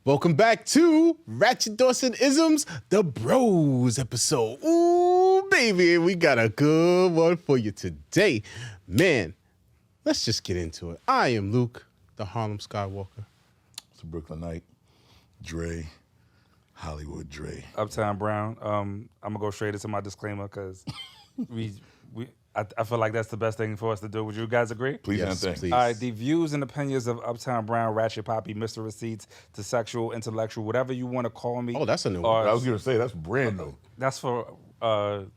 Welcome back to Ratchet Dawson Isms, the Bros episode. Ooh, baby, we got a good one for you today. Man, let's just get into it. I am Luke, the Harlem Skywalker. It's a Brooklynite, Dre, Hollywood Dre. Uptown Brown. I'm gonna go straight into my disclaimer because I feel like that's the best thing for us to do. Would you guys agree? Please Yes, and please. All right, the views and opinions of Uptown Brown, Ratchet Poppy, Mr. Receipts, to sexual, intellectual, whatever you want to call me. Oh, that's a new Or- one. I was gonna say that's brand new. That's for Uptown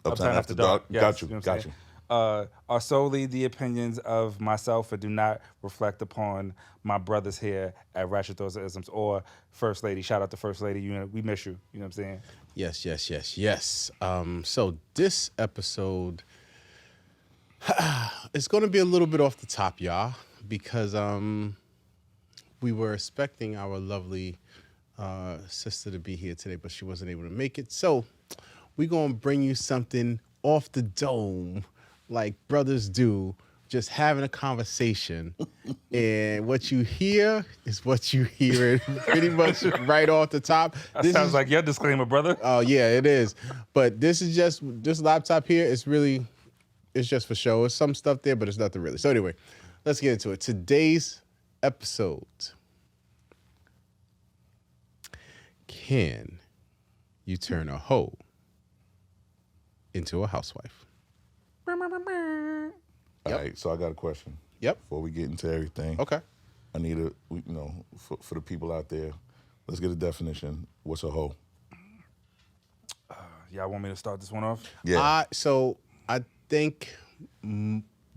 After Dark. Dark. Yes, Got you, know what I'm got saying? Are solely the opinions of myself and do not reflect upon my brothers here at Ratchet Dawson Isms or First Lady. Shout out to First Lady. You know, we miss you. You know what I'm saying? Yes. So this episode it's going to be a little bit off the top, y'all, because we were expecting our lovely sister to be here today, but she wasn't able to make it. So we're going to bring you something off the dome, like brothers do, just having a conversation. And what you hear is what you hear pretty much right off the top. That sounds like your disclaimer, brother. Oh, yeah, it is. But this laptop here is really, it's just for show. There's some stuff there, but it's nothing really. So anyway, let's get into it. Today's episode. Can you turn a hoe into a housewife? All right, so I got a question. Yep. Before we get into everything, Okay. I need for the people out there, let's get a definition. What's a hoe? Y'all want me to start this one off? Yeah. So I think,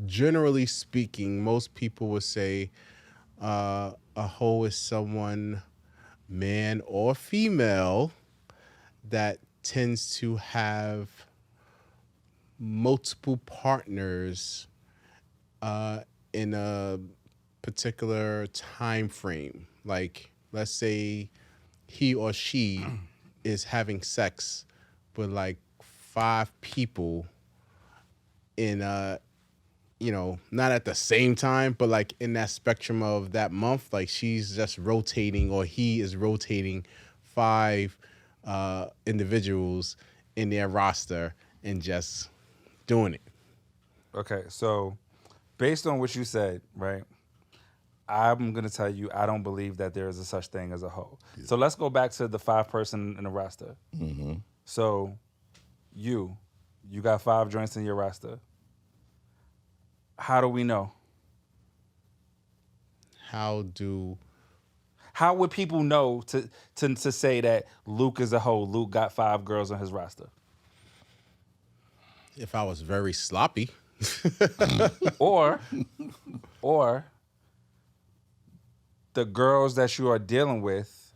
generally speaking, most people would say a hoe is someone, man or female, that tends to have multiple partners in a particular time frame. Like, let's say he or she is having sex with like 5 people in not at the same time, but like in that spectrum of that month. Like, she's just rotating, or he is rotating 5 individuals in their roster and just doing it. Okay, so based on what you said, right, I'm going to tell you I don't believe that there is a such thing as a hoe. Yeah. So let's go back to the 5-person in the roster. Mm-hmm. So you got 5 joints in your roster. How do we know? How would people know to say that Luke is a hoe? Luke got 5 girls on his roster. If I was very sloppy. or the girls that you are dealing with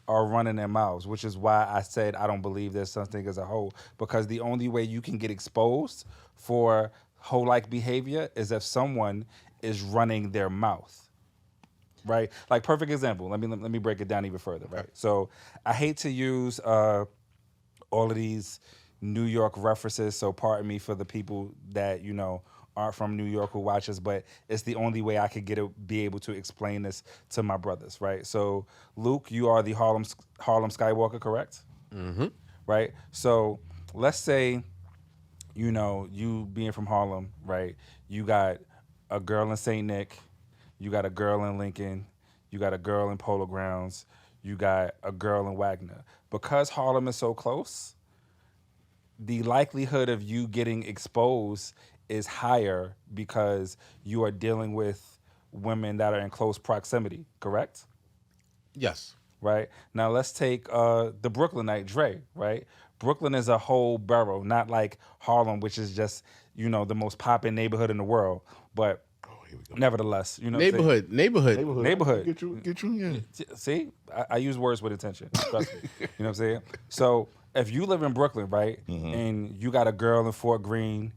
are running their mouths, which is why I said I don't believe there's something as a hoe, because the only way you can get exposed for hoe-like behavior is if someone is running their mouth, right? Like, perfect example. Let me break it down even further, right? So I hate to use all of these New York references, so pardon me for the people that, aren't from New York who watch us, but it's the only way I could be able to explain this to my brothers, right? So, Luke, you are the Harlem Skywalker, correct? Mm-hmm. Right? So, let's say, you being from Harlem, right? You got a girl in St. Nick, you got a girl in Lincoln, you got a girl in Polo Grounds, you got a girl in Wagner. Because Harlem is so close, the likelihood of you getting exposed is higher because you are dealing with women that are in close proximity, correct? Yes. Right? Now let's take the Brooklynite, Dre, right? Brooklyn is a whole borough, not like Harlem, which is just, the most poppin' neighborhood in the world. But nevertheless, Neighborhood. Get you. Yeah. See, I use words with intention. Trust me. You know what I'm saying? So if you live in Brooklyn, right, and you got a girl in Fort Greene,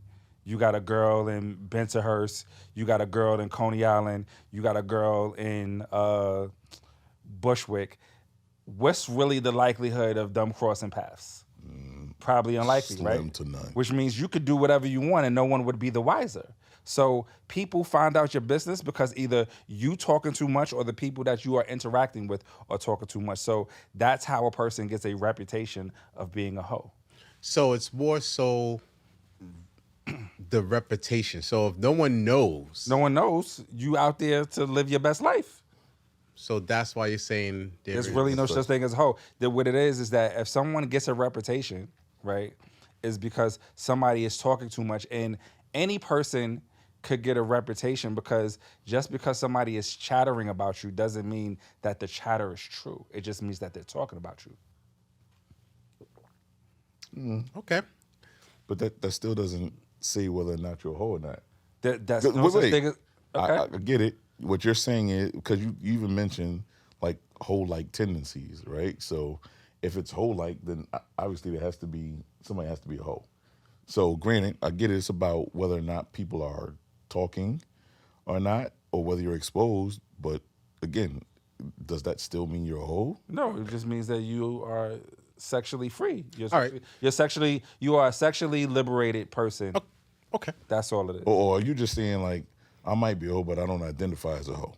you got a girl in Bensonhurst, you got a girl in Coney Island, you got a girl in Bushwick, what's really the likelihood of them crossing paths? Probably unlikely, Slim right? to none. Which means you could do whatever you want and no one would be the wiser. So people find out your business because either you talking too much or the people that you are interacting with are talking too much. So that's how a person gets a reputation of being a hoe. So it's more so the reputation. So if no one knows, No one knows you out there to live your best life. so that's why you're saying there There's is. really no such thing as a hoe. That what it is that if someone gets a reputation, right, is because somebody is talking too much, and any person could get a reputation because just because somebody is chattering about you doesn't mean that the chatter is true. It just means that they're talking about you. Okay. But that still doesn't say whether or not you're a hoe or not. That's no such thing as okay. I get it. What you're saying is because you even mentioned like whole like tendencies, right? So if it's whole like, then obviously there has to be somebody has to be a hoe. So granted, I get it. It's about whether or not people are talking or not, or whether you're exposed. But again, does that still mean you're a hoe? No, it just means that you are sexually free. All right. You are a sexually liberated person. Okay. That's all it is. Or are you just saying like I might be a hoe, but I don't identify as a hoe?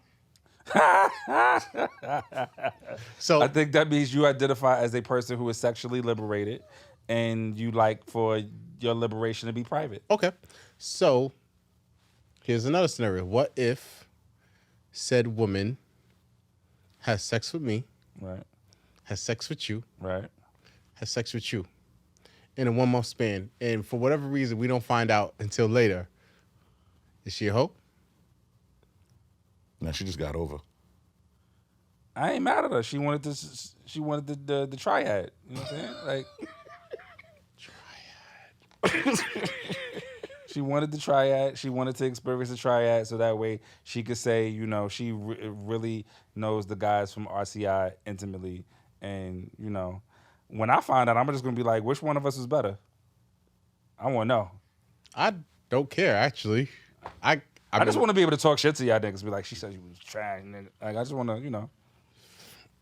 So I think that means you identify as a person who is sexually liberated and you like for your liberation to be private. okay. So here's another scenario. What if said woman has sex with me, Right. has sex with you, Right. has sex with you in a 1 month span, and for whatever reason we don't find out until later? Is she a hoe? Now she just got over. I ain't mad at her. She wanted the triad. You know what I'm saying? Like she wanted the triad. She wanted to experience the triad so that way she could say, you know, she really knows the guys from RCI intimately. And, you know, when I find out, I'm just going to be like, which one of us is better? I want to know. I don't care actually. I just want to be able to talk shit to y'all niggas. Be like, she said you was trash. Like, I just want to, you know.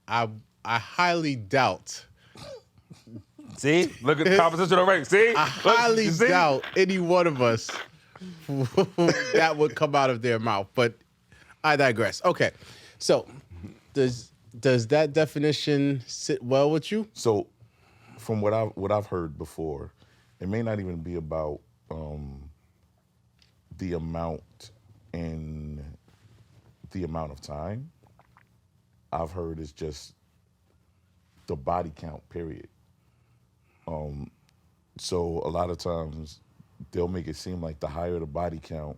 I highly doubt. See? Look at the competition already. See? I highly See? doubt any one of us that would come out of their mouth. But I digress. Okay, so does that definition sit well with you? So, from what I've heard before, it may not even be about the amount and the amount of time. I've heard it's just the body count. Period. So a lot of times they'll make it seem like the higher the body count,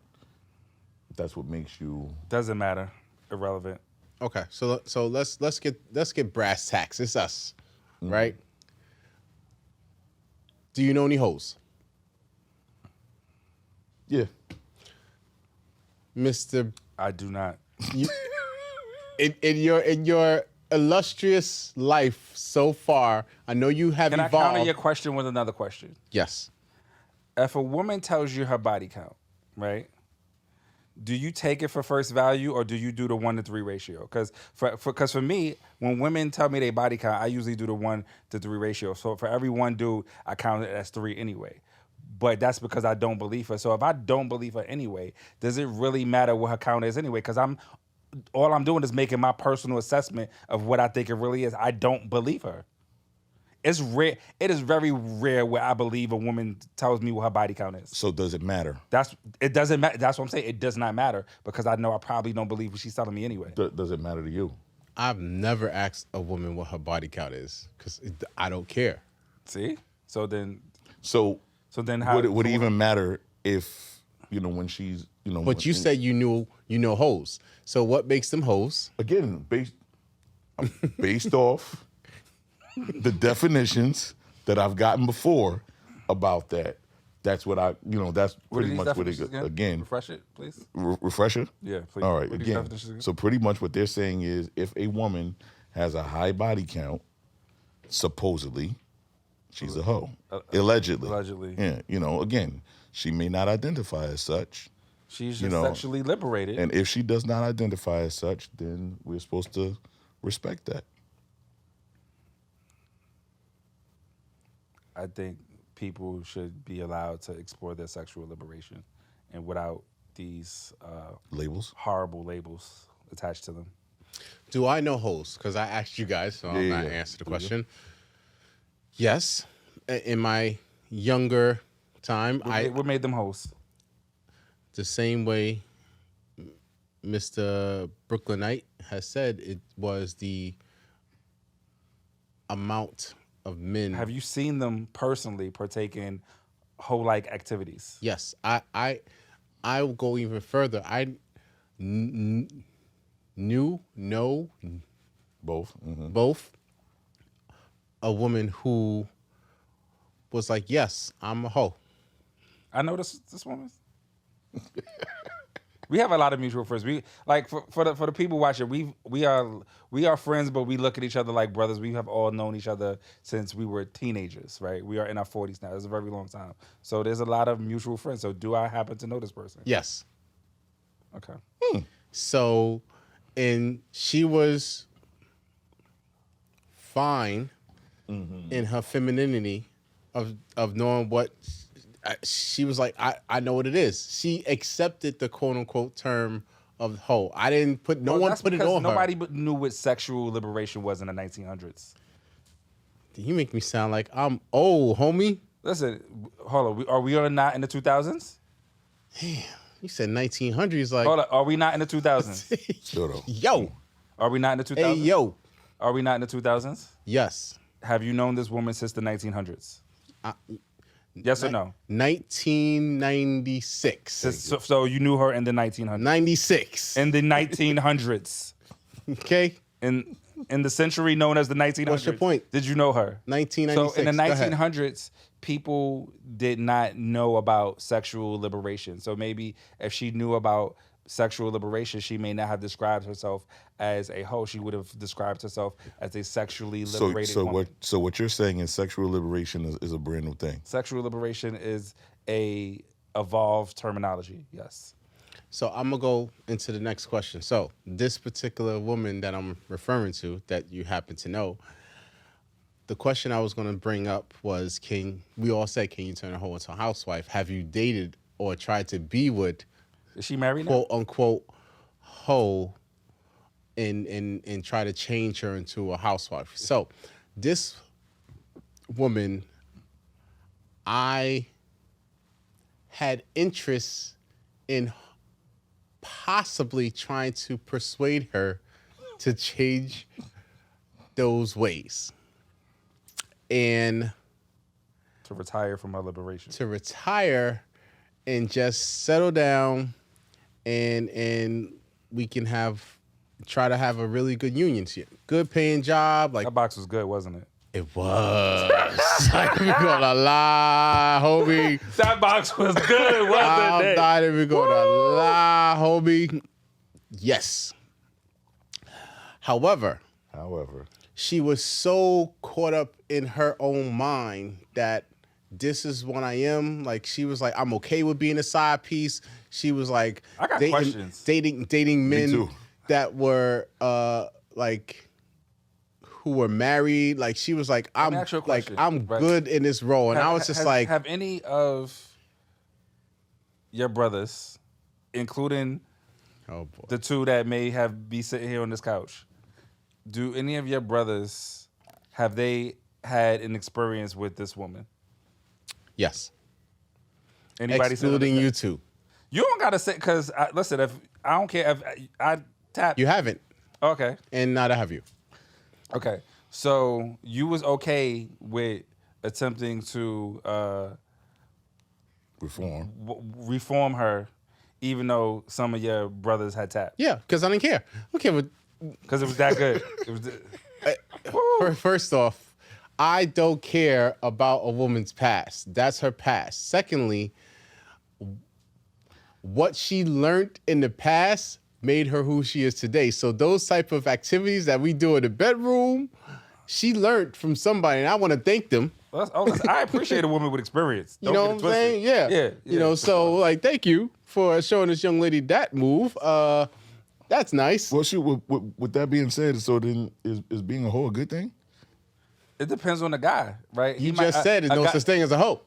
that's what makes you. Doesn't matter. Irrelevant. Okay, so let's get brass tacks. It's us, right? Do you know any hoes, Yeah. Mr. I do not. In your illustrious life so far? I know you have Can I evolved. counter your question with another question? Yes. If a woman tells you her body count, right? Do you take it for first value or do you do the 1-to-3 ratio? Because for me, when women tell me their body count, I usually do the 1-to-3 ratio. So for every one dude, I count it as 3 anyway. But that's because I don't believe her. So if I don't believe her anyway, does it really matter what her count is anyway? Because all I'm doing is making my personal assessment of what I think it really is. I don't believe her. It's rare. It is very rare where I believe a woman tells me what her body count is. So does it matter? It doesn't matter. That's what I'm saying. It does not matter because I know I probably don't believe what she's telling me anyway. Does it matter to you? I've never asked a woman what her body count is because I don't care. See? So then how would it even matter if when she's But you said you know hoes. So what makes them hoes? again based off the definitions that I've gotten before about that. That's what that's pretty much what it again. Refresh it, please. Refresher? Yeah, please. All right, What are these again. definitions again? So pretty much what they're saying is if a woman has a high body count, supposedly, she's a hoe. Allegedly. Allegedly. Yeah, again, she may not identify as such. She's just sexually liberated. And if she does not identify as such, then we're supposed to respect that. I think people should be allowed to explore their sexual liberation and without these Labels. horrible labels attached to them. Do I know hoes? Because I asked you guys, so I'm not answer the question. Yes, in my younger time, What made them hosts? the same way Mr. Brooklynite has said, it was the amount of men. Have you seen them personally partake in hoe-like activities? Yes, I will go even further. I know Both. Mm-hmm. both a woman who was like, yes, I'm a hoe. I know this woman. We have a lot of mutual friends. We like for the people watching. We are friends, but we look at each other like brothers. We have all known each other since we were teenagers, right? We are in our 40s now. It's a very long time. So there's a lot of mutual friends. So do I happen to know this person? Yes. Okay. So, and she was fine in her femininity of knowing what she was like. I know what it is. She accepted the quote unquote term of hoe. I didn't put no one put it on her. Nobody knew what sexual liberation was in the 1900s. You make me sound like I'm old, homie. Listen, hold on. Are we not in the 2000s? You said 1900s, like. Hold on. Are we not in the 2000s? Shut up. Yo. Are we not in the 2000s? Hey, yo. Are we not in the 2000s? Yes. Have you known this woman since the 1900s? Yes or no? 1996. So you knew her in the 1900s. 96. In the 1900s. Okay. In the century known as the 1900s. What's your point? Did you know her? 1996. So in the Go ahead. 1900s, people did not know about sexual liberation. So maybe if she knew about sexual liberation, she may not have described herself as a hoe. She would have described herself as a sexually liberated woman. What you're saying is sexual liberation is a brand new thing. Sexual liberation is a evolved terminology. Yes. So I'm going to go into the next question. So this particular woman that I'm referring to that you happen to know, the question I was going to bring up was, we all said, can you turn a hoe into a housewife? Have you dated or tried to be with, Is she married now? quote unquote, hoe and try to change her into a housewife? So this woman, I had interest in possibly trying to persuade her to change those ways and To retire from her liberation. to retire and just settle down and we can try to have a really good union here. Good paying job. Like, That box was good, wasn't it? it was. I'm gonna lie, homie. That box was good, wasn't I'm it? not even gonna lie, homie. Yes. However, she was so caught up in her own mind that this is what I am. Like, she was like, I'm okay with being a side piece. She was like, I got questions. dating men too. that were like who were married. Like, she was like, me I'm ask you a like question, I'm right? good in this role, and I was just like, have any of your brothers, including oh boy. the two that may be sitting here on this couch, do any of your brothers have they had an experience with this woman? Yes. Anybody sitting on Excluding this you couch? two. You don't gotta say, because listen, if I don't care if I tap. You haven't, Okay. and neither have you. Okay. So you was okay with attempting to Reform. reform her, even though some of your brothers had tapped, Yeah, because I didn't care. Okay, but because it was that good. It was. first off, I don't care about a woman's past. That's her past. Secondly, what she learned in the past made her who she is today. So those type of activities that we do in the bedroom, she learned from somebody, and I want to thank them. Listen, I appreciate a woman with experience. You know what I'm saying? Yeah. Yeah. You know, so like, thank you for showing this young lady that move. That's nice. Well, shoot. With that being said, so then is being a hoe a good thing? It depends on the guy, right? You just said there's no such thing as a hoe.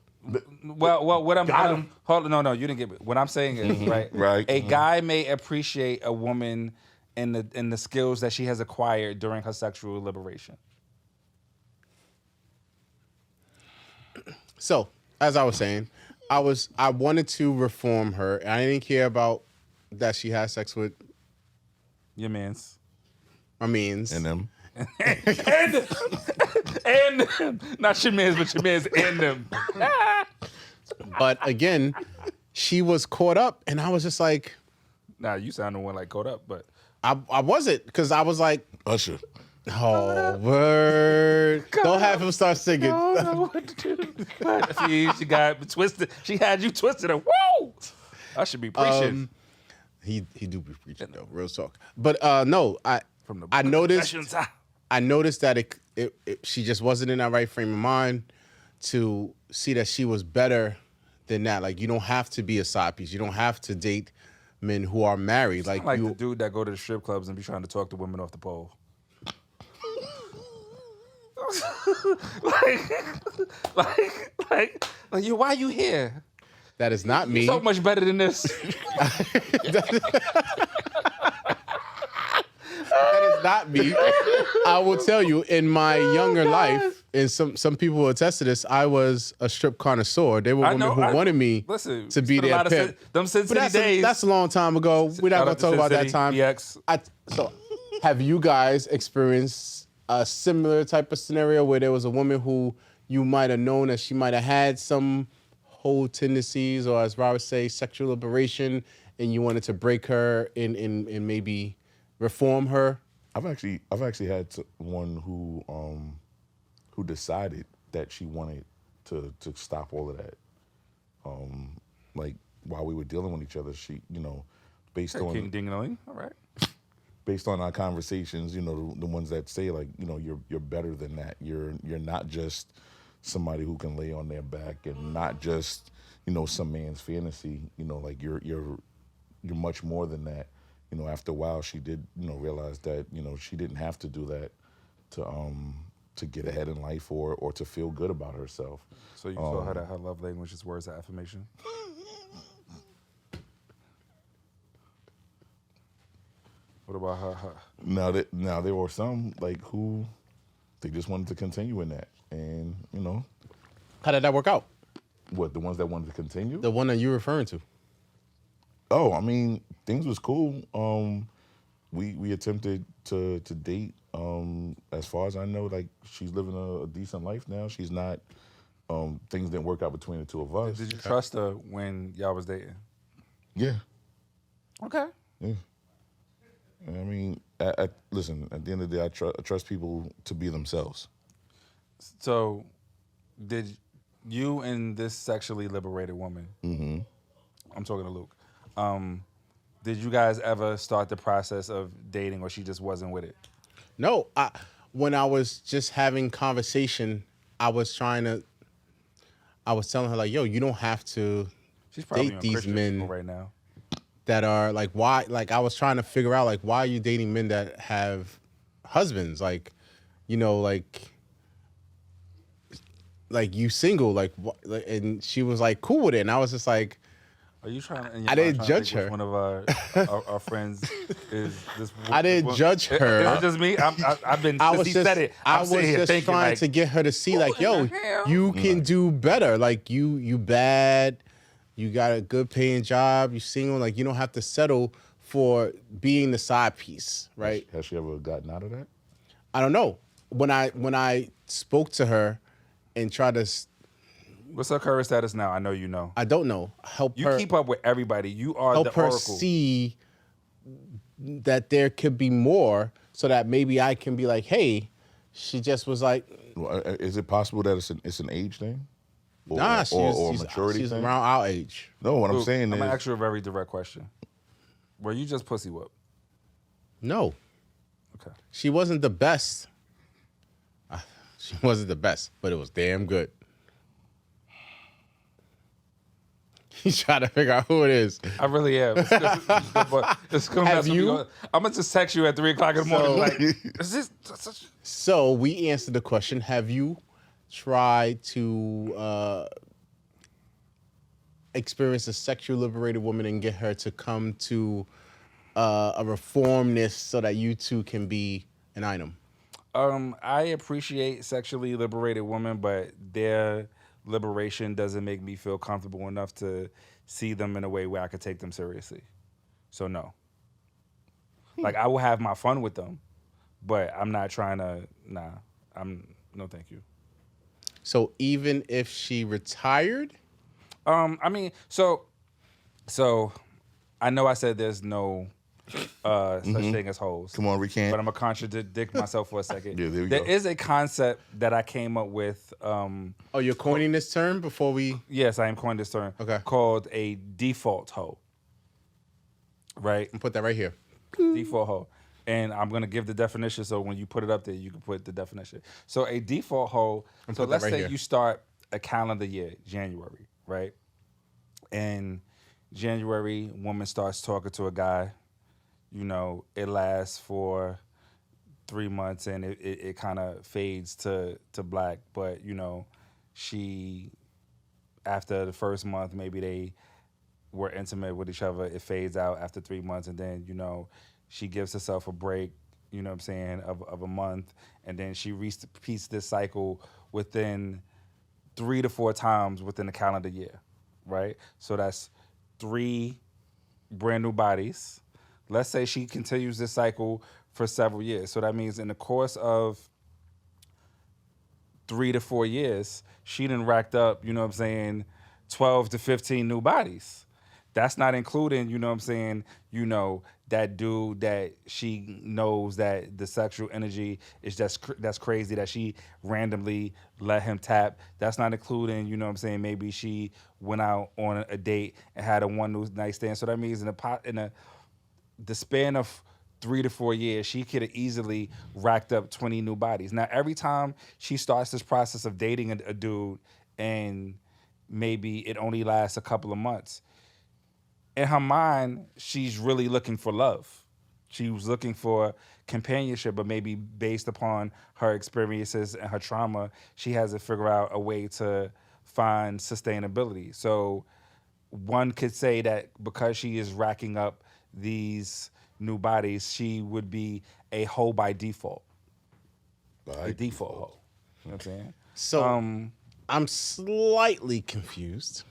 Well, what I'm Got him. hold on, no, you didn't get me. What I'm saying is, right, Right. a guy may appreciate a woman in the skills that she has acquired during her sexual liberation. So, as I was saying, I wanted to reform her. I didn't care about that she had sex with Your man's. my means. And them. and not your man's, but your man's and them. But again, she was caught up, and I was just like, Nah, you sound the one like caught up, but I wasn't, because I was like, Usher. oh, word. Don't have him start singing. I don't know what to do. But she got twisted. She had you twisted. And whoa! I should be preaching. He do be preaching though, real talk. But no, From the I noticed sessions, ah. I noticed that she just wasn't in that right frame of mind to see that she was better than that. Like, you don't have to be a side piece. You don't have to date men who are married. Like Like you, the dude that go to the strip clubs and be trying to talk to women off the pole. like, you. Why you here? that is not me. So much better than this. That is not me. I will tell you, in my younger life, and some people will attest to this, I was a strip connoisseur. There were I women know, who wanted me listen, to be spent a their lot of pimp. them Sin But City days. that's a long time ago. We're not Shout going out to talk Sin about City, that time. BX. So, have you guys experienced a similar type of scenario where there was a woman who you might have known that she might have had some whole tendencies, or as Robert say, sexual liberation, and you wanted to break her and maybe reform her? I've actually had one who decided that she wanted to stop all of that. Like while we were dealing with each other, she, based on King Ding-a-ling. All right. based on our conversations, the ones that say like, you're better than that. You're not just somebody who can lay on their back and not just, some man's fantasy. Like you're much more than that. After a while, she did, realize that, she didn't have to do that to get ahead in life or to feel good about herself. So you told her that her love language is words of affirmation? What about her? Now there were some like who they just wanted to continue in that, and How did that work out? what the ones that wanted to continue. The one that you're referring to? Oh, I mean, things was cool. We attempted to date. As far as I know, like she's living a decent life now. She's not. Things didn't work out between the two of us. Did you trust her when y'all was dating? Yeah. Okay. Yeah. I mean, listen. At the end of the day, I trust people to be themselves. So, did you and this sexually liberated woman, I'm talking to Luke, did you guys ever start the process of dating, or she just wasn't with it? No, when I was just having conversation, I was telling her like, yo, you don't have to She's probably date on these Christian men people right now. that are like, why? Like, I was trying to figure out like, why are you dating men that have husbands? Like, like you single, and she was like cool with it, and I was just like, Are you trying to? I didn't judge her. One of our friends is this. I didn't judge her. Is it just me? I've been. I Since was he just, said it. I I'm was sitting here just thinking, trying like, to get her to see, like, yo, you can do better. Like, you bad, you got a good paying job, you single. Like, you don't have to settle for being the side piece, right? Has she ever gotten out of that? I don't know. When I spoke to her and tried to, What's her current status now? I know you know. I don't know, help You her, keep up with everybody. You are help the her oracle. see that there could be more, so that maybe I can be like, hey, she just was like, Well, is it possible that it's an age thing? Or, nah, or she's maturity she's thing? around our age. No, what I'm Luke, saying I'm gonna is, ask you a very direct question. Were you just pussy whooped? No, Okay. she wasn't the best. She wasn't the best, but it was damn good. He's trying to figure out who it is. I really am. It's gonna Have mess with you? me. I'm gonna just text you at 3:00 in the morning. So- Like, is this? So we answered the question: have you tried to experience a sexually liberated woman and get her to come to a reformness so that you two can be an item? I appreciate sexually liberated women, but their liberation doesn't make me feel comfortable enough to see them in a way where I could take them seriously. So no. Like I will have my fun with them, but I'm not trying to. Nah, I'm no, thank you. So even if she retired, I mean, so I know I said there's no such thing as hoes. Come on, recant. But I'm gonna contradict myself for a second. Yeah, there we There go. is a concept that I came up with. oh, you're coining this term before we. Yes, I am coined this term. Okay. Called a default hoe. Right. Put that right here. Default hoe. And I'm gonna give the definition so when you put it up there, you can put the definition. So a default hoe. So put that let's right say here. you start a calendar year, January, right? And January, woman starts talking to a guy. You know, it lasts for 3 months and it kind of fades to black. But you know, she after the first month, maybe they were intimate with each other. It fades out after 3 months, and then you know, she gives herself a break. You know what I'm saying, of a month, and then she repeats this cycle within 3 to 4 times within the calendar year, right? So that's 3 brand new bodies. Let's say she continues this cycle for several years. So that means in the course of 3 to 4 years, she done racked up, you know what I'm saying, 12 to 15 new bodies. That's not including, you know what I'm saying, you know, that dude that she knows that the sexual energy is just that's crazy that she randomly let him tap. That's not including, you know what I'm saying, maybe she went out on a date and had a one night stand. So that means in the span of 3 to 4 years, she could have easily racked up 20 new bodies. Now, every time she starts this process of dating a dude and maybe it only lasts a couple of months, in her mind, she's really looking for love. She was looking for companionship, but maybe based upon her experiences and her trauma, she has to figure out a way to find sustainability. So one could say that because she is racking up these new bodies, she would be a hoe by default. A default hoe. You know what I'm saying? So I'm slightly confused.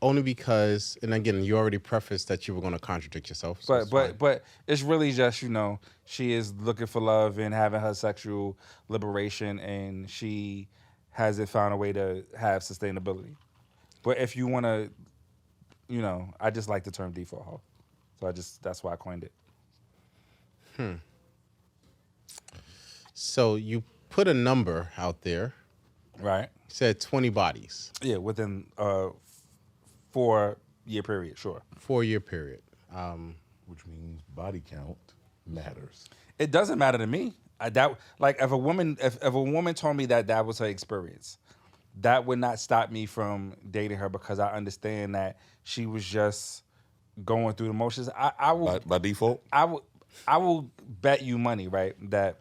Only because, and again, you already prefaced that you were going to contradict yourself. So But it's really just, you know, she is looking for love and having her sexual liberation, and she hasn't found a way to have sustainability. But if you want to, you know, I just like the term default hoe, so that's why I coined it. So you put a number out there. Right. Said 20 bodies. Yeah, within 4-year period, sure. 4-year period. Which means body count matters. It doesn't matter to me. If a woman told me that was her experience, that would not stop me from dating her because I understand that she was just going through the motions. I will By default? I will bet you money, right, that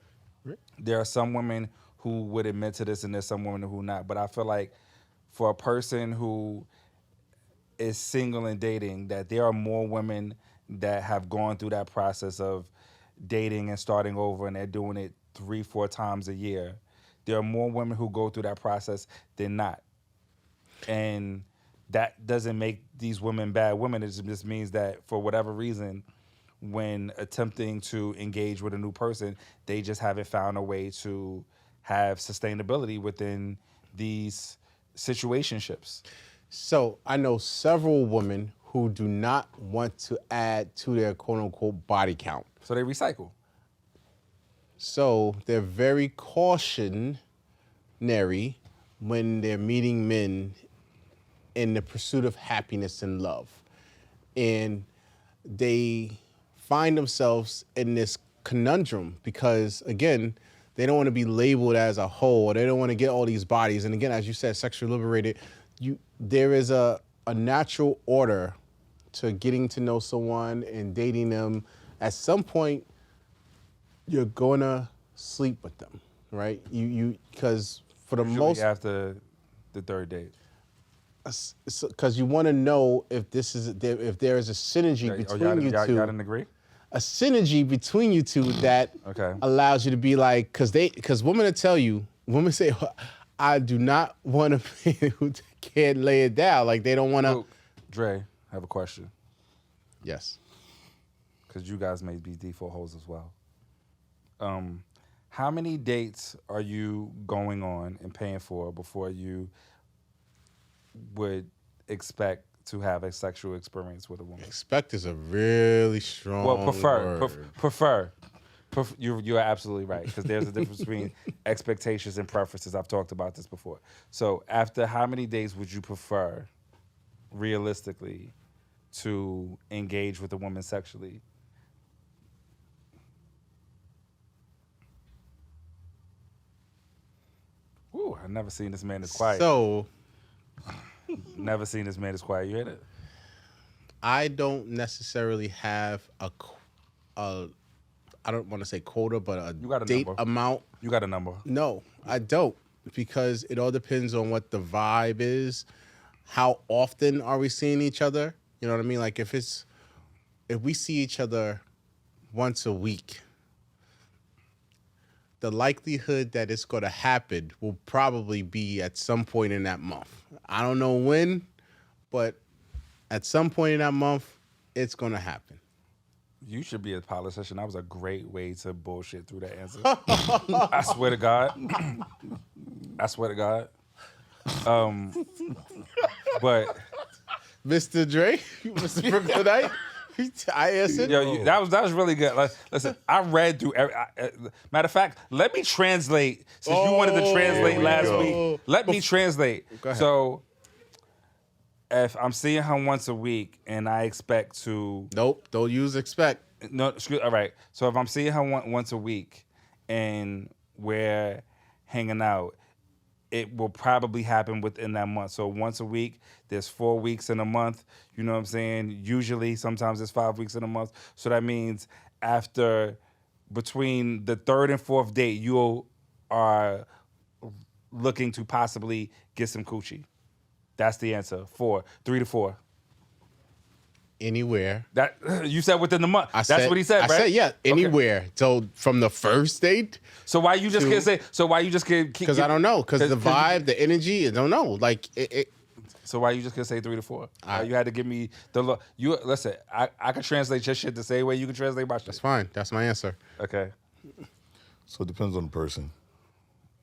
there are some women who would admit to this and there's some women who not. But I feel like for a person who is single and dating, that there are more women that have gone through that process of dating and starting over, and they're doing it 3-4 times a year. There are more women who go through that process than not. And that doesn't make these women bad women. It just means that for whatever reason, when attempting to engage with a new person, they just haven't found a way to have sustainability within these situationships. So I know several women who do not want to add to their quote unquote body count. So they recycle. So they're very cautionary when they're meeting men in the pursuit of happiness and love. And they find themselves in this conundrum because, again, they don't want to be labeled as a hoe, or they don't want to get all these bodies. And again, as you said, sexually liberated, there is a natural order to getting to know someone and dating them. At some point, you're gonna sleep with them, right? Because for the Usually most, after the third date. because you want to know if there is a synergy Oh, between you y'all two, didn't agree? a synergy between you two that Okay. allows you to be like, because women will tell you, women say, I do not want a man who can't lay it down. Like they don't want to. Luke, Dre, I have a question. Yes. Because you guys may be default hoes as well. How many dates are you going on and paying for before you would expect to have a sexual experience with a woman? Expect is a really strong Well, prefer. word. Prefer. You are absolutely right, because there's a difference between expectations and preferences. I've talked about this before. So after how many days would you prefer, realistically, to engage with a woman sexually? Ooh, I've never seen this man this quiet. So Never seen this man this quiet. You hear it? I don't necessarily have a I don't want to say quota, but a got a date number. amount. You got a number. No, I don't, because it all depends on what the vibe is. How often are we seeing each other? You know what I mean? Like if we see each other once a week, the likelihood that it's going to happen will probably be at some point in that month. I don't know when, but at some point in that month, it's going to happen. You should be a politician. That was a great way to bullshit through that answer. I swear to God. I swear to God. But Mr. Dre, Mr. Brooklynite, I answered. yo, that was really good. Like, listen, I read through. Matter of fact, let me translate. Since you wanted to translate last week, let me translate. Go ahead. So, if I'm seeing her once a week and I expect to Nope, don't use expect. all right. So if I'm seeing her once a week and we're hanging out, it will probably happen within that month. So once a week, there's 4 weeks in a month. You know what I'm saying? Usually, sometimes it's 5 weeks in a month. So that means between the third and fourth date, you are looking to possibly get some coochie. That's the answer. 3 to 4. Anywhere. That you said within the month. That's what he said, right? I said, yeah, Okay. anywhere. So from the first date, So why you just can't say? So why you just can't? because I don't know, because the vibe, the energy, I don't know. Like, So why you just can't say 3 to 4? You had to give me the. You listen. I can translate your shit the same way you can translate my shit. that's fine. That's my answer. Okay. So it depends on the person.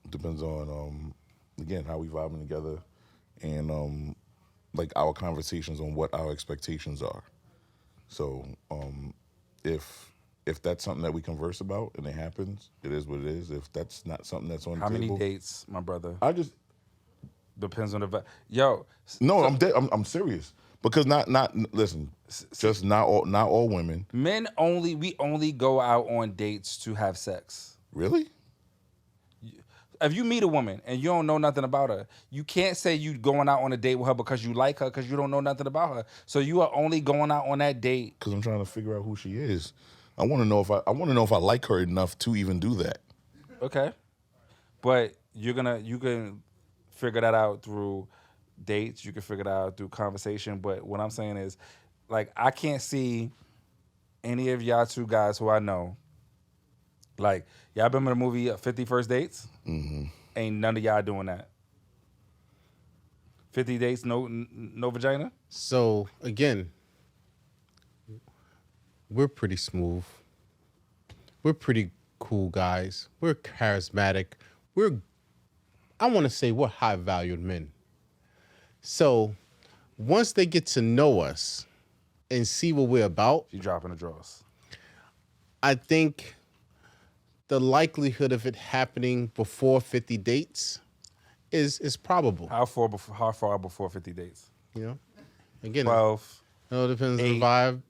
It depends on again how we vibing together, and like our conversations on what our expectations are. So if that's something that we converse about and it happens, it is what it is. If that's not something that's on How the many table, dates, my brother? Depends on the. Yo. No, so I'm serious because not listen. Just not all women. Men only. We only go out on dates to have sex. Really? If you meet a woman and you don't know nothing about her, you can't say you going out on a date with her because you like her, because you don't know nothing about her. So you are only going out on that date Because I'm trying to figure out who she is. I want to know if I like her enough to even do that. Okay. But you can figure that out through dates, you can figure that out through conversation. But what I'm saying is, like, I can't see any of y'all two guys who I know. Like, y'all been in the movie 50 First Dates? Mm-hmm. Ain't none of y'all doing that. 50 dates, no vagina? So again, we're pretty smooth. We're pretty cool guys. We're charismatic. I want to say we're high valued men. So once they get to know us and see what we're about, She dropping the drawers. I think the likelihood of it happening before 50 dates is probable. How far before 50 dates? You know, again, 12. it all depends on 8. the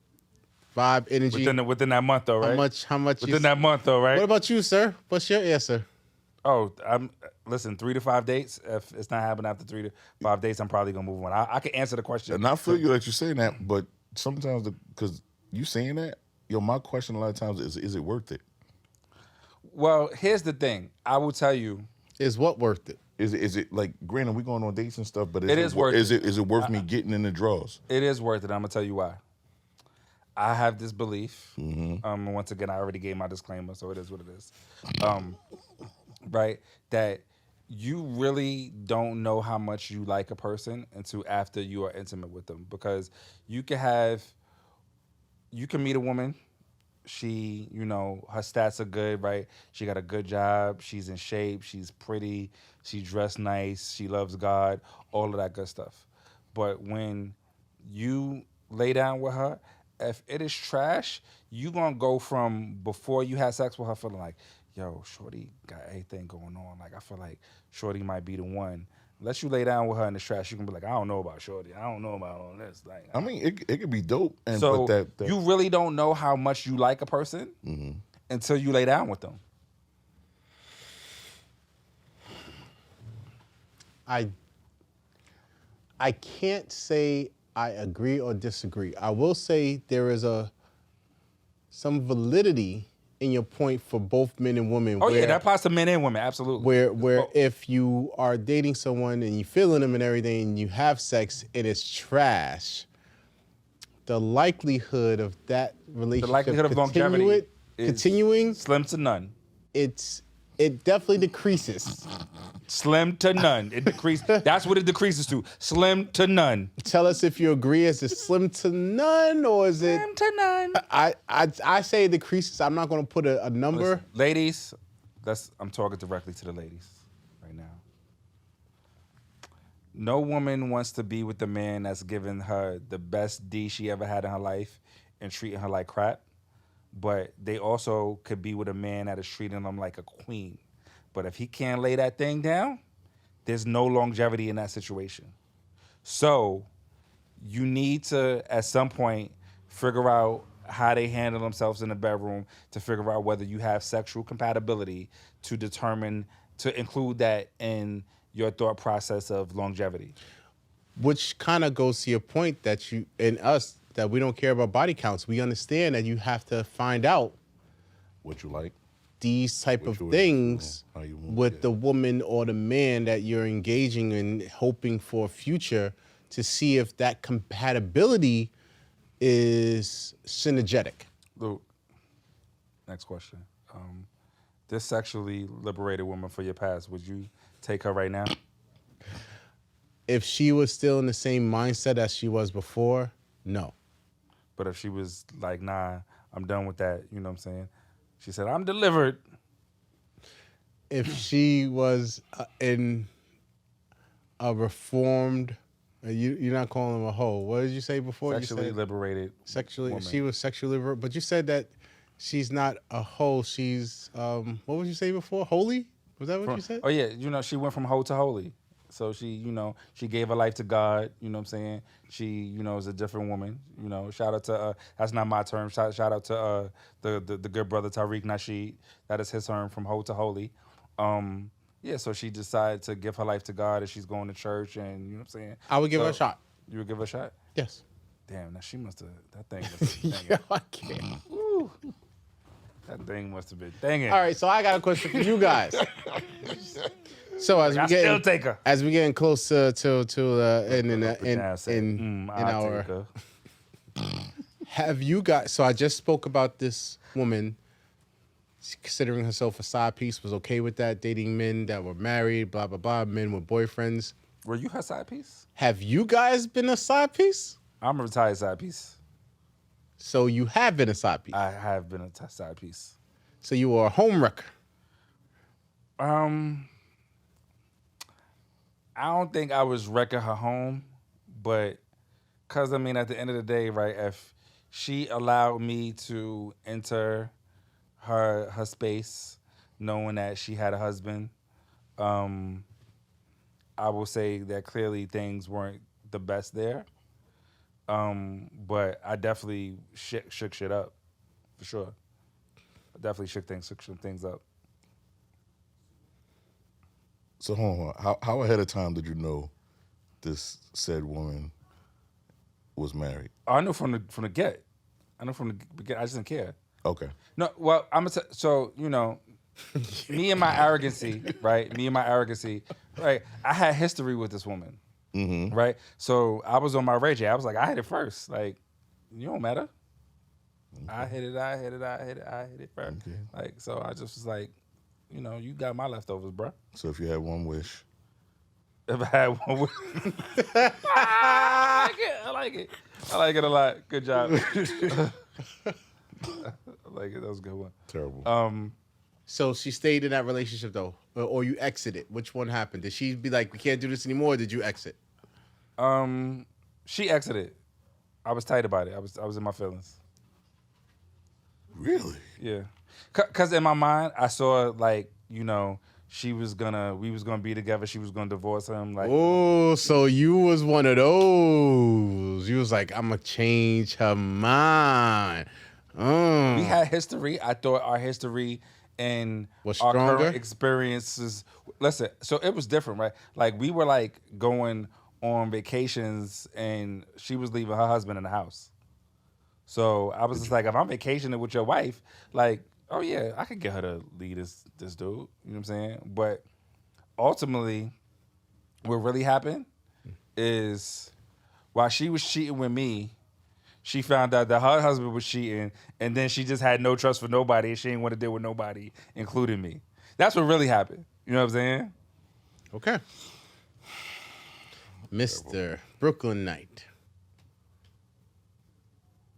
vibe, energy. Within that month, though, right? How much? Within that month, though, right? What about you, sir? What's your answer? Oh, listen, 3 to 5 dates. If it's not happening after 3 to 5 dates, I'm probably gonna move on. I can answer the question. And I feel you that you're saying that, but sometimes because you saying that, my question a lot of times is it worth it? Well, here's the thing. I will tell you. Is what worth it? Is it like, granted, we going on dates and stuff, but It is worth is it. it worth me getting in the draws? It is worth it. I'm gonna tell you why. I have this belief. Once again, I already gave my disclaimer, so it is what it is. Right? That you really don't know how much you like a person until after you are intimate with them, because you can meet a woman. She, her stats are good, right? She got a good job. She's in shape. She's pretty. She dressed nice. She loves God. All of that good stuff. But when you lay down with her, if it is trash, you gonna go from before you had sex with her feeling like, yo, Shorty got everything going on. Like, I feel like Shorty might be the one. Unless you lay down with her in the trash, you can be like, I don't know about Shorty. I don't know about all this. Like, I mean, it could be dope. And so but that you really don't know how much you like a person until you lay down with them. I can't say I agree or disagree. I will say there is some validity in your point for both men and women. Oh yeah, that applies to men and women, absolutely. Where if you are dating someone and you feeling them and everything and you have sex, it is trash. The likelihood of that relationship continuing slim to none. It definitely decreases. Slim to none. It decreases. That's what it decreases to. Slim to none. Tell us if you agree. Is it slim to none or is it slim to none? I say it decreases. I'm not going to put a number. Listen, ladies, I'm talking directly to the ladies right now. No woman wants to be with the man that's giving her the best D she ever had in her life and treating her like crap. But they also could be with a man that is treating them like a queen. But if he can't lay that thing down, there's no longevity in that situation. So you need to, at some point, figure out how they handle themselves in the bedroom to figure out whether you have sexual compatibility to include that in your thought process of longevity. Which kind of goes to your point that you and us, that we don't care about body counts. We understand that you have to find out what you like, these type of things with the woman or the man that you're engaging in, hoping for a future, to see if that compatibility is synergetic. Luke, next question. This sexually liberated woman for your past, would you take her right now? If she was still in the same mindset as she was before, no. But if she was like, nah, I'm done with that, you know what I'm saying? She said, I'm delivered. If she was in a reformed, you're not calling her a hoe. What did you say before? Sexually liberated. Woman. She was sexually liberated. But you said that she's not a hoe. She's, what would you say before? Holy? Was that what you said? Oh, yeah. She went from hoe to holy. So she, she gave her life to God, you know what I'm saying? She, is a different woman, Shout out to, that's not my term. Shout out to the good brother Tariq Nasheed. That is his term, from hoe to holy. Yeah, so she decided to give her life to God, and she's going to church, and you know what I'm saying? I would give her a shot. You would give her a shot? Yes. Damn, now she must have, that thing must have been yeah, I can't. Woo. That thing must have been danging. All right, so I got a question for you guys. So as we getting closer in our have you guys? So I just spoke about this woman considering herself a side piece, was okay with that, dating men that were married, blah blah blah, men with boyfriends. Were you her side piece? Have you guys been a side piece? I'm a retired side piece. So you have been a side piece. I have been a side piece. So you were a home wrecker. I don't think I was wrecking her home, but because, at the end of the day, right, if she allowed me to enter her space knowing that she had a husband, I will say that clearly things weren't the best there. But I definitely shook shit up, for sure. I definitely shook things up. So hold on. How ahead of time did you know this said woman was married? I knew from the get. I know from the beginning. I just didn't care. Okay. No, well, I'm gonna so me and my arrogancy, right? Me and my arrogancy. Right. I had history with this woman. Right. So I was on my Ray J. I was like, I hit it first. Like, you don't matter. I hit it first. Okay. Like, so I just was like, you got my leftovers, bro. So if you had one wish, If I had one with I like it. I like it a lot. Good job. I like it. That was a good one. terrible. So she stayed in that relationship though, or you exited. Which one happened? Did she be like, we can't do this anymore? Or did you exit? She exited. I was tight about it. I was in my feelings. Really? Yeah. Cause in my mind, I saw like, we was gonna be together. She was gonna divorce him. Like, Oh, so you was one of those. You was like, I'm gonna change her mind. we had history. I thought our history and Was our stronger? current experiences. Listen, so it was different, right? Like we were like going on vacations, and she was leaving her husband in the house. So I was just like, if I'm vacationing with your wife, like, oh yeah, I could get her to lead this dude. You know what I'm saying? But ultimately, what really happened is while she was cheating with me, she found out that her husband was cheating, and then she just had no trust for nobody, and she didn't want to deal with nobody, including me. That's what really happened. You know what I'm saying? Okay. Mr. Brooklyn Knight.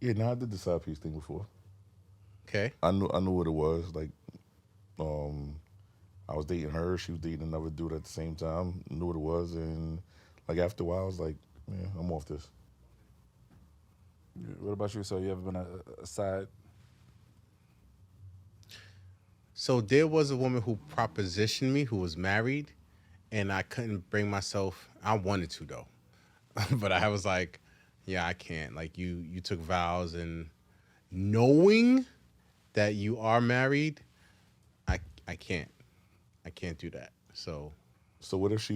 Yeah, no, I did the side piece thing before. Okay. I knew what it was. Like, I was dating her. She was dating another dude at the same time. Knew what it was, and like after a while, I was like, yeah, I'm off this. What about you? So you ever been a side? So there was a woman who propositioned me who was married, and I couldn't bring myself. I wanted to though, but I was like, yeah, I can't. Like you took vows, and knowing that you are married, I can't do that. So So what if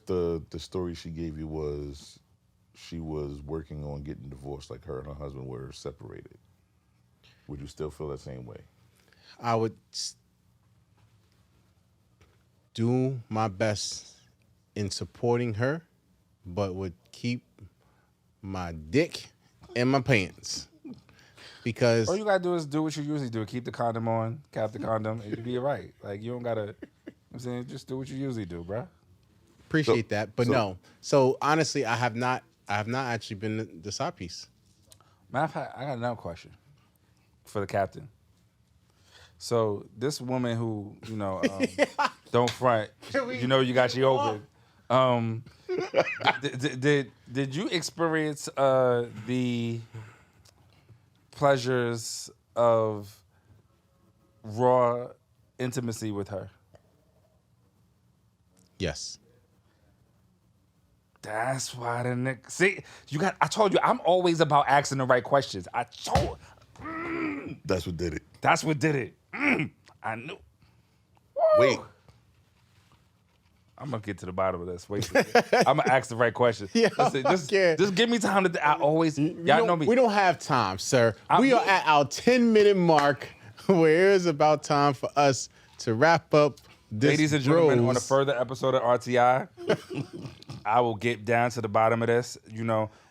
the story she gave you was she was working on getting divorced, like her and her husband were separated? Would you still feel that same way? I would do my best in supporting her, but would keep my dick in my pants. Because All you gotta do is do what you usually do. Keep the condom on, cap the condom, and you'll be all right. Like you don't gotta, you know what I'm saying, just do what you usually do, bruh. appreciate that, but so- no. So honestly, I have not actually been the side piece. Matter of fact, I got another question for the captain. So this woman who, don't front, you got you open. Did you experience the pleasures of raw intimacy with her? Yes. That's why the nigga. See, I told you, I'm always about asking the right questions. That's what did it. That's what did it. I knew. Wait. I'm gonna get to the bottom of this. Wait, I'm gonna ask the right question. Yeah, Listen, okay. just give me time to. I always, y'all know me. We don't have time, sir. We are at our 10-minute mark, where it's about time for us to wrap up this. Ladies and gentlemen, on a bros. further episode of RTI, I will get down to the bottom of this.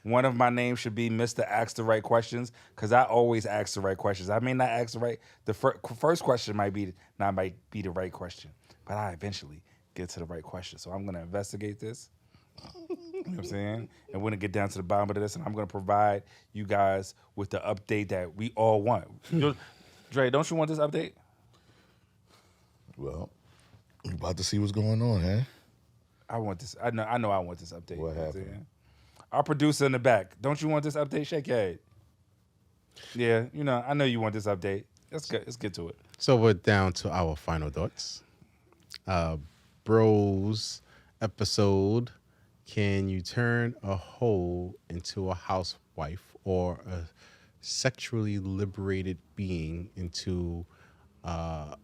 One of my names should be Mr. Ask the Right Questions, because I always ask the right questions. I may not ask the right. The first question might be the right question, but I eventually get to the right question. So I'm gonna investigate this. You know what I'm saying? And we're gonna get down to the bottom of this, and I'm gonna provide you guys with the update that we all want. Dre, don't you want this update? Well, we about to see what's going on, huh? I want this. I know. I want this update. What You know I'm happened? saying? Our producer in the back. Don't you want this update? Shake your head. Yeah, I know you want this update. Let's get to it. So we're down to our final thoughts. Bros episode. Can you turn a hoe into a housewife or a sexually liberated being into a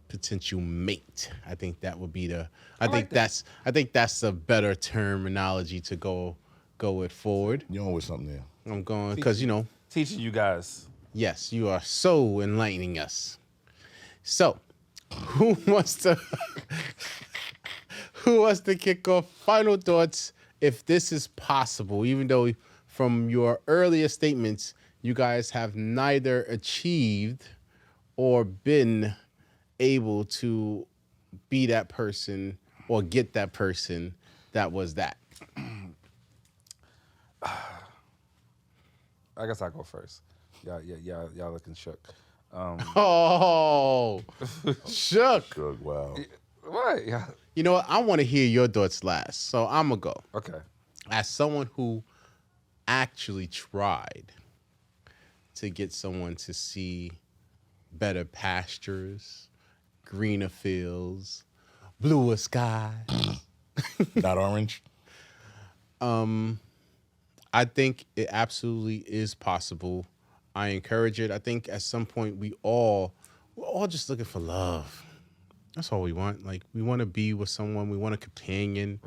potential mate? I think that would be I think that's a better terminology to go it forward. You're always something there. I'm going because Teaching you guys. yes, you are so enlightening us. So, who wants to Who wants to kick off? Final thoughts, if this is possible, even though from your earlier statements, you guys have neither achieved or been able to be that person or get that person that was that. I guess I'll go first. Y'all looking shook. Oh, shook. Good. Wow. What? Yeah. You know what? I want to hear your thoughts last. So I'm going to go. Okay. As someone who actually tried to get someone to see better pastures, greener fields, bluer skies, Not orange. I think it absolutely is possible. I encourage it. I think at some point we're all just looking for love. That's all we want. Like we want to be with someone. We want a companion.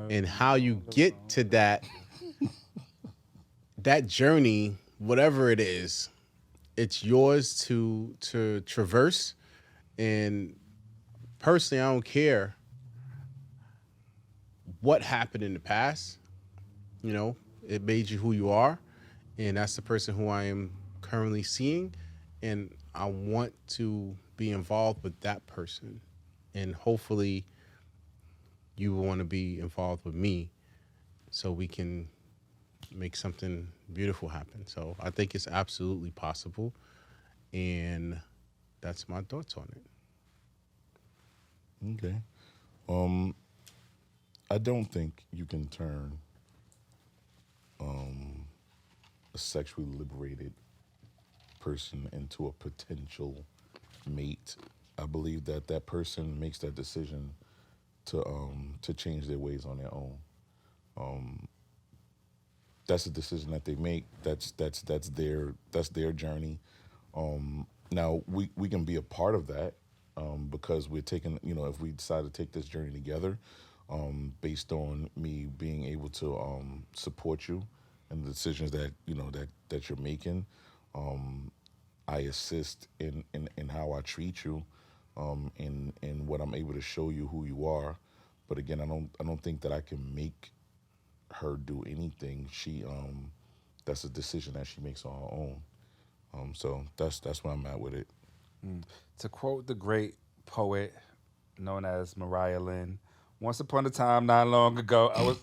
And how you get to that journey, whatever it is, it's yours to traverse. And personally, I don't care what happened in the past. You know, it made you who you are, and that's the person who I am currently seeing, and I want to be involved with that person, and hopefully you will want to be involved with me so we can make something beautiful happen. So I think it's absolutely possible, and that's my thoughts on it. Okay. I don't think you can turn a sexually liberated person into a potential mate. I believe that that person makes that decision to change their ways on their own. That's a decision that they make. That's their journey. Now we can be a part of that because we're taking, if we decide to take this journey together, based on me being able to support you and the decisions that that you're making. I assist in how I treat you, in what I'm able to show you who you are. But again, I don't think that I can make her do anything. That's a decision that she makes on her own. So that's where I'm at with it. To quote the great poet known as Mariah Lynn, once upon a time, not long ago, I was.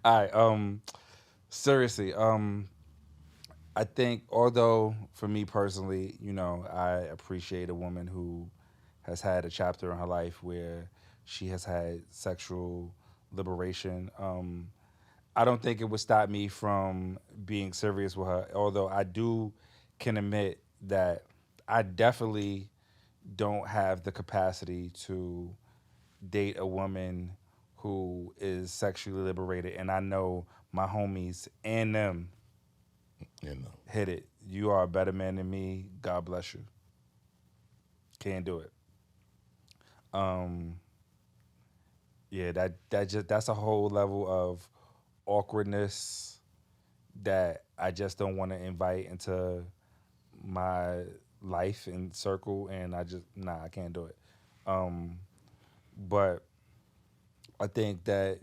All right. Seriously. I think, although for me personally, I appreciate a woman who has had a chapter in her life where she has had sexual liberation. I don't think it would stop me from being serious with her. Although I can admit that I definitely don't have the capacity to date a woman who is sexually liberated, and I know my homies and them You know. hit it. You are a better man than me. God bless you. Can't do it. Um, yeah, that's a whole level of awkwardness that I just don't want to invite into my life and circle, and I can't do it. Um, but I think that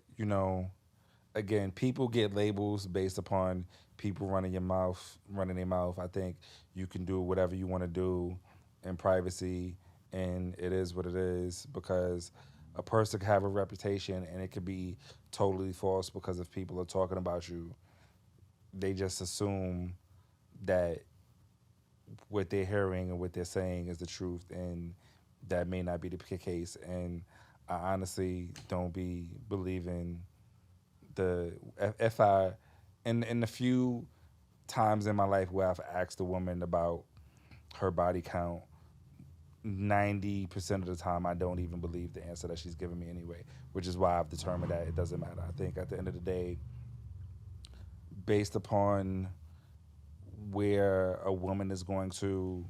again, people get labels based upon people running their mouth. I think you can do whatever you want to do in privacy, and it is what it is because a person can have a reputation and it could be totally false because if people are talking about you, they just assume that what they're hearing and what they're saying is the truth, and that may not be the case. And I honestly don't be believing if I in the few times in my life where I've asked a woman about her body count, 90% of the time I don't even believe the answer that she's giving me anyway, which is why I've determined that it doesn't matter. I think at the end of the day, based upon where a woman is going to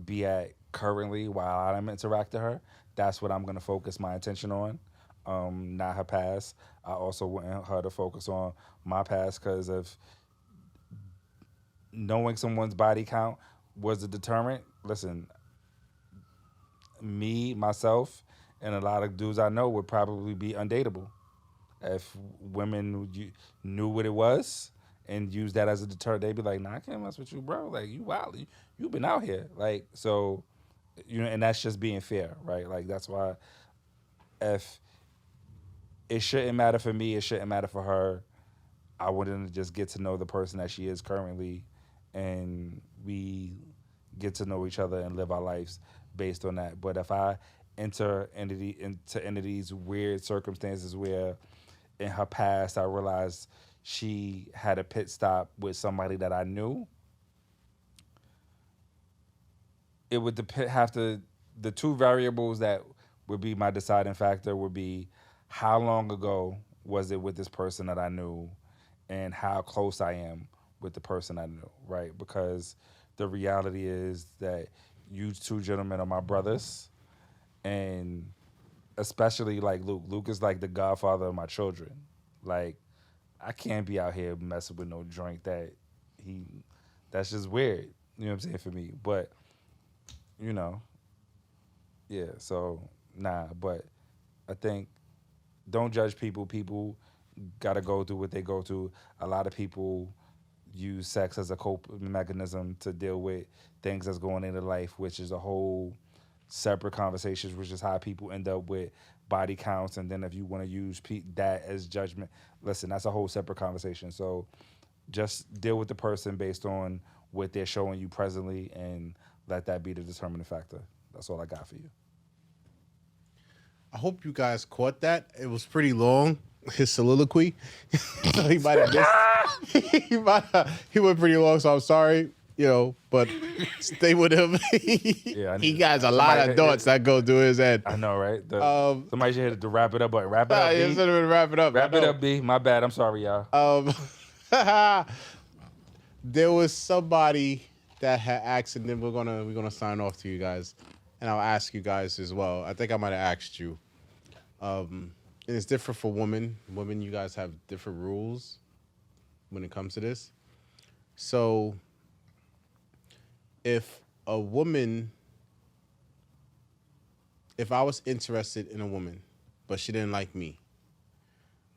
be at currently while I'm interacting her, that's what I'm going to focus my attention on, not her past. I also want her to focus on my past because if knowing someone's body count was a deterrent, listen, me, myself, and a lot of dudes I know would probably be undateable if women knew what it was and used that as a deterrent. They'd be like, "Nah, I can't mess with you, bro. Like you wild. You been out here, like so." And that's just being fair, right? Like that's why if it shouldn't matter for me, it shouldn't matter for her. I wouldn't just get to know the person that she is currently, and we get to know each other and live our lives based on that. But if I enter into these weird circumstances where in her past I realized she had a pit stop with somebody that I knew, it would have to the two variables that would be my deciding factor would be how long ago was it with this person that I knew and how close I am with the person I knew, right? Because the reality is that you two gentlemen are my brothers, and especially like Luke. Luke is like the godfather of my children. Like, I can't be out here messing with no joint that's just weird. You know what I'm saying, for me. But, you know, yeah, so nah, but I think don't judge people. People gotta go through what they go through. A lot of people use sex as a coping mechanism to deal with things that's going into life, which is a whole separate conversation, which is how people end up with body counts. And then if you want to use that as judgment, listen, that's a whole separate conversation. So just deal with the person based on what they're showing you presently and let that be the determining factor. That's all I got for you. I hope you guys caught that. It was pretty long, his soliloquy. So he might have missed. He went pretty long, so I'm sorry, but stay with him. He got a lot of thoughts that go through his head. I know, right? Somebody should hit to wrap it up, but wrap it up, B. Wrap it up. Wrap it up, B. My bad. I'm sorry, y'all. There was somebody that had asked, and then we're gonna sign off to you guys, and I'll ask you guys as well. I think I might have asked you. And it's different for women. Women, you guys have different rules when it comes to this. So, if I was interested in a woman, but she didn't like me,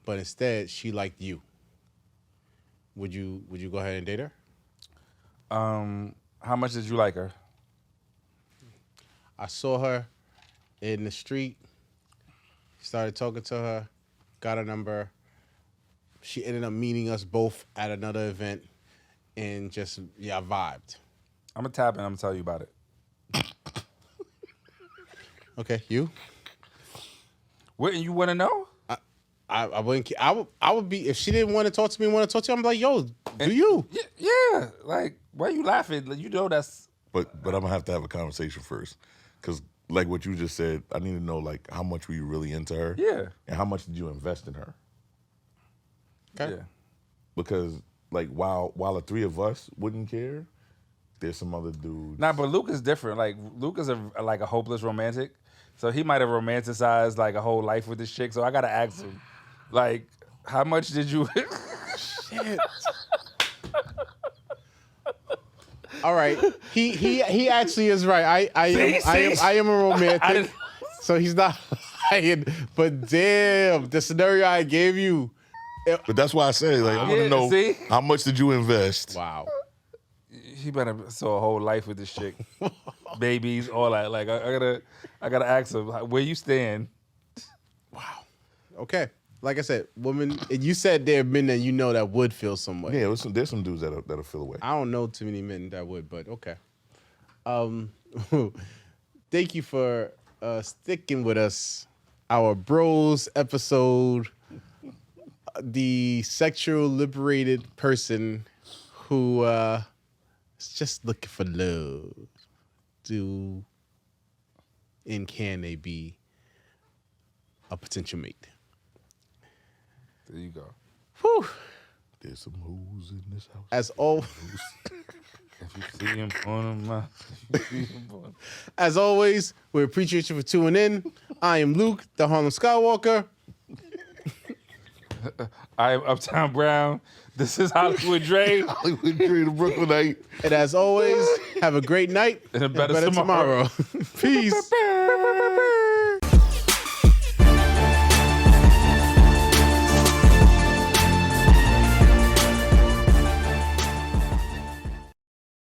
but instead she liked you, would you go ahead and date her? How much did you like her? I saw her in the street, started talking to her, got her number. She ended up meeting us both at another event, and just, vibed. I'm going to tap and I'm going to tell you about it. Okay, you? Wouldn't you want to know? I wouldn't. I would be, if she didn't want to talk to me, I'm like, yo, do you? Yeah. Like, why are you laughing? Like, that's. But I'm gonna have to have a conversation first, because like what you just said, I need to know like how much were you really into her? Yeah. And how much did you invest in her? Okay. Yeah. Because like while the three of us wouldn't care, there's some other dudes. Nah, but Luke is different. Like, Luke is like a hopeless romantic. So he might have romanticized like a whole life with this chick. So I got to ask him, like, how much did you... Shit. All right. He actually is right. I am a romantic. So he's not lying. But damn, the scenario I gave you. But that's why I say, like, I want to know how much did you invest? Wow. He better saw a whole life with this chick, babies, all that. Like, I gotta ask him where you stand. Wow. Okay. Like I said, women. You said there are men that you know that would feel some way. Yeah, there's some dudes that'll feel away. I don't know too many men that would, but okay. Thank you for sticking with us. Our bros episode. The sexual liberated person who is just looking for love. And can they be a potential mate? There you go. Whew. There's some hoes in this house. As always, If you see him on him, as always, we appreciate you for tuning in. I am Luke, the Harlem Skywalker. I am Uptown Brown. This is Hollywood Dre. Hollywood Dre, the Brooklynite. And as always, have a great night And a better tomorrow. Peace.